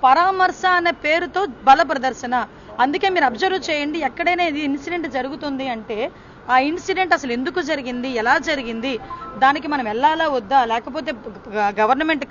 పరామర్శ అనే పేరుతో బల ప్రదర్శన. అందుకే మీరు అబ్జర్వ్ చేయండి, ఎక్కడైనా ఇది ఇన్సిడెంట్ జరుగుతుంది అంటే ఆ ఇన్సిడెంట్ అసలు ఎందుకు జరిగింది, ఎలా జరిగింది, దానికి మనం వెళ్ళాలా వద్దా, లేకపోతే గవర్నమెంట్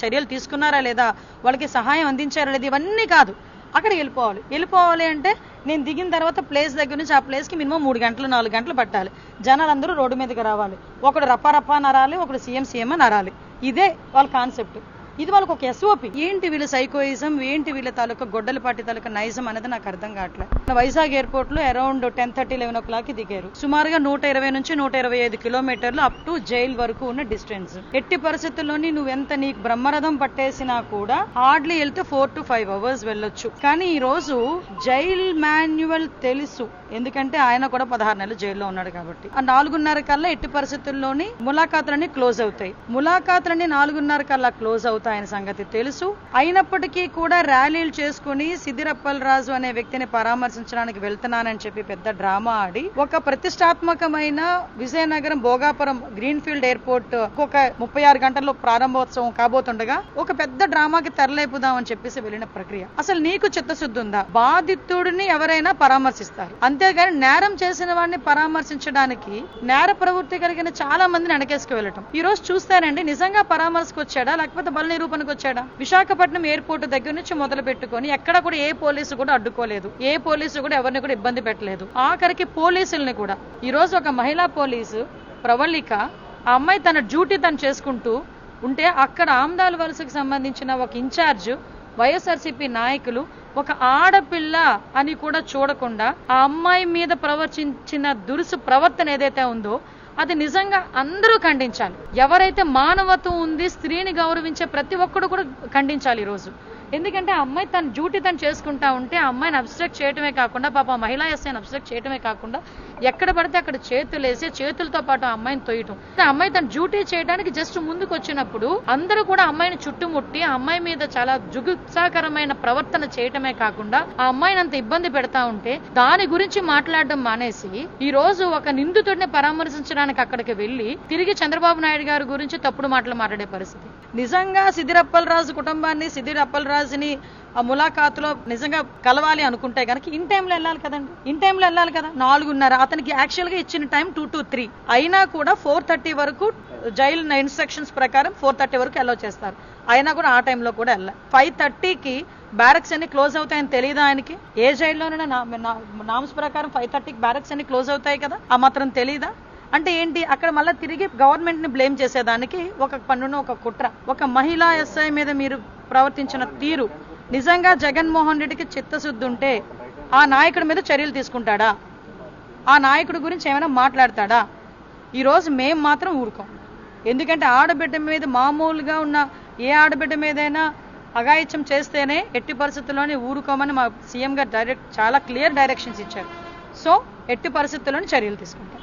చర్యలు తీసుకున్నారా లేదా, వాళ్ళకి సహాయం అందించారా లేదా, ఇవన్నీ కాదు. అక్కడికి వెళ్ళిపోవాలి అంటే నేను దిగిన తర్వాత ప్లేస్ దగ్గర నుంచి ఆ ప్లేస్కి మినిమం 3 గంటలు 4 గంటలు పట్టాలి. జనాలందరూ రోడ్డు మీదకి రావాలి, ఒకడు రప్పా నరాలి, ఒకడు సీఎం నరాలి. ఇదే వాళ్ళ కాన్సెప్ట్. ఇది వాళ్ళకి ఒక ఎస్ఓపి. ఏంటి వీళ్ళ సైకోయిజం, ఏంటి వీళ్ళ తాలూకా గొడ్డలపాటి తాలూకా నైజం అనేది నాకు అర్థం కావట్లేదు. వైజాగ్ ఎయిర్పోర్ట్ లో అరౌండ్ 10:30, 11 o'clock దిగారు. సుమారుగా 120 నుంచి 125 కిలోమీటర్లు అప్ టు జైల్ వరకు ఉన్న డిస్టెన్స్. ఎట్టి పరిస్థితుల్లోని నువ్వెంత నీకు బ్రహ్మరథం పట్టేసినా కూడా హార్డ్లీ వెళ్తే 4 to 5 hours వెళ్ళొచ్చు. కానీ ఈ రోజు జైల్ మాన్యువల్ తెలుసు, ఎందుకంటే ఆయన కూడా 16 నెలలు జైల్లో ఉన్నాడు కాబట్టి. ఆ 4:30 కల్లా ఎట్టి పరిస్థితుల్లోని ములాఖాతులన్నీ క్లోజ్ అవుతాయి. ములాఖాతులన్నీ 4:30 కల్లా క్లోజ్ అవుతాయని సంగతి తెలుసు. అయినప్పటికీ కూడా ర్యాలీలు చేసుకుని సిద్దిరప్పల్ రాజు అనే వ్యక్తిని పరామర్శించడానికి వెళ్తున్నానని చెప్పి పెద్ద డ్రామా ఆడి ఒక ప్రతిష్టాత్మకమైన విజయనగరం భోగాపురం గ్రీన్ఫీల్డ్ ఎయిర్పోర్ట్ ఒక 36 గంటల్లో ప్రారంభోత్సవం కాబోతుండగా ఒక పెద్ద డ్రామాకి తెరలేపుదామని చెప్పేసి వెళ్ళిన ప్రక్రియ. అసలు నీకు చిత్తశుద్ధి ఉందా? బాధితుడిని ఎవరైనా పరామర్శిస్తారు, అంతేగాని నేరం చేసిన వాడిని పరామర్శించడానికి నేర ప్రవృత్తి కలిగిన చాలా మందిని వెనకేసుకు వెళ్ళటం. ఈ రోజు చూస్తారండి, నిజంగా పరామర్శకు వచ్చాడా లేకపోతే బల నిరూపణకు వచ్చాడా? విశాఖపట్నం ఎయిర్పోర్ట్ దగ్గర నుంచి మొదలు పెట్టుకొని ఎక్కడ కూడా ఏ పోలీసు కూడా అడ్డుకోలేదు, ఏ పోలీసు కూడా ఎవరిని కూడా ఇబ్బంది పెట్టలేదు. ఆఖరికి పోలీసుల్ని కూడా ఈ రోజు ఒక మహిళా పోలీసు ప్రవళిక, ఆ అమ్మాయి తన డ్యూటీ తను చేసుకుంటూ ఉంటే అక్కడ ఆమ్దాల వలసకు సంబంధించిన ఒక ఇన్ఛార్జ్ వైఎస్ఆర్సీపీ నాయకులు ఒక ఆడపిల్ల అని కూడా చూడకుండా ఆ అమ్మాయి మీద ప్రవర్తించిన దురుసు ప్రవర్తన ఏదైతే ఉందో అది నిజంగా అందరూ ఖండించాలి. ఎవరైతే మానవత్వం ఉంది, స్త్రీని గౌరవించే ప్రతి ఒక్కడు కూడా ఖండించాలి ఈ రోజు. ఎందుకంటే ఆ అమ్మాయి తన డ్యూటీ తను చేసుకుంటా ఉంటే ఆ అమ్మాయిని అబ్స్ట్రాక్ట్ చేయటమే కాకుండా, పాప మహిళా ఎస్ఐని అబ్స్ట్రాక్ట్ చేయటమే కాకుండా ఎక్కడ పడితే అక్కడ చేతులేసి చేతులతో పాటు ఆ అమ్మాయిని తొయ్యటం. ఆ అమ్మాయి తన డ్యూటీ చేయడానికి జస్ట్ ముందుకు వచ్చినప్పుడు అందరూ కూడా అమ్మాయిని చుట్టుముట్టి ఆ అమ్మాయి మీద చాలా జుగుప్సాకరమైన ప్రవర్తన చేయటమే కాకుండా ఆ అమ్మాయిని అంత ఇబ్బంది పెడతా ఉంటే దాని గురించి మాట్లాడడం మానేసి ఈ రోజు ఒక నిందితుడిని పరామర్శించడానికి అక్కడికి వెళ్లి తిరిగి చంద్రబాబు నాయుడు గారి గురించి తప్పుడు మాటలు మాట్లాడే పరిస్థితి. నిజంగా సిద్దిరప్పల్ రాజు కుటుంబాన్ని, సిద్దిరప్పల్ రాజుని ఆ ములాఖాతులో నిజంగా కలవాలి అనుకుంటే కనుక ఇన్ టైంలో వెళ్ళాలి కదండి, ఇన్ టైంలో వెళ్ళాలి కదా. 4:30 అతనికి యాక్చువల్ గా ఇచ్చిన టైం 2 to 3 అయినా కూడా 4:30 వరకు జైలు ఇన్స్ట్రక్షన్స్ ప్రకారం 4:30 వరకు అలౌ చేస్తారు. అయినా కూడా ఆ టైంలో కూడా వెళ్ళాలి. 5:30కి బ్యారక్స్ అన్ని క్లోజ్ అవుతాయని తెలియదా ఆయనకి? ఏ జైల్లోనైనా నామ్స్ ప్రకారం 5:30కి బ్యారక్స్ అన్ని క్లోజ్ అవుతాయి కదా, ఆ మాత్రం తెలీదా? అంటే ఏంటి, అక్కడ మళ్ళీ తిరిగి గవర్నమెంట్ ని బ్లేమ్ చేసేదానికి ఒక పన్నును ఒక కుట్ర. ఒక మహిళా ఎస్ఐ మీద మీరు ప్రవర్తించిన తీరు, నిజంగా జగన్మోహన్ రెడ్డికి చిత్తశుద్ధి ఉంటే ఆ నాయకుడి మీద చర్యలు తీసుకుంటాడా? ఆ నాయకుడి గురించి ఏమైనా మాట్లాడతాడా? ఈరోజు మేం మాత్రం ఊరుకోం. ఎందుకంటే ఆడబిడ్డ మీద మామూలుగా ఉన్న ఏ ఆడబిడ్డ మీదైనా అఘాయిత్యం చేస్తేనే ఎట్టి పరిస్థితుల్లోనే ఊరుకోమని మా సీఎం గారు చాలా క్లియర్ డైరెక్షన్స్ ఇచ్చారు. సో ఎట్టి పరిస్థితుల్లోనే చర్యలు తీసుకుంటాం.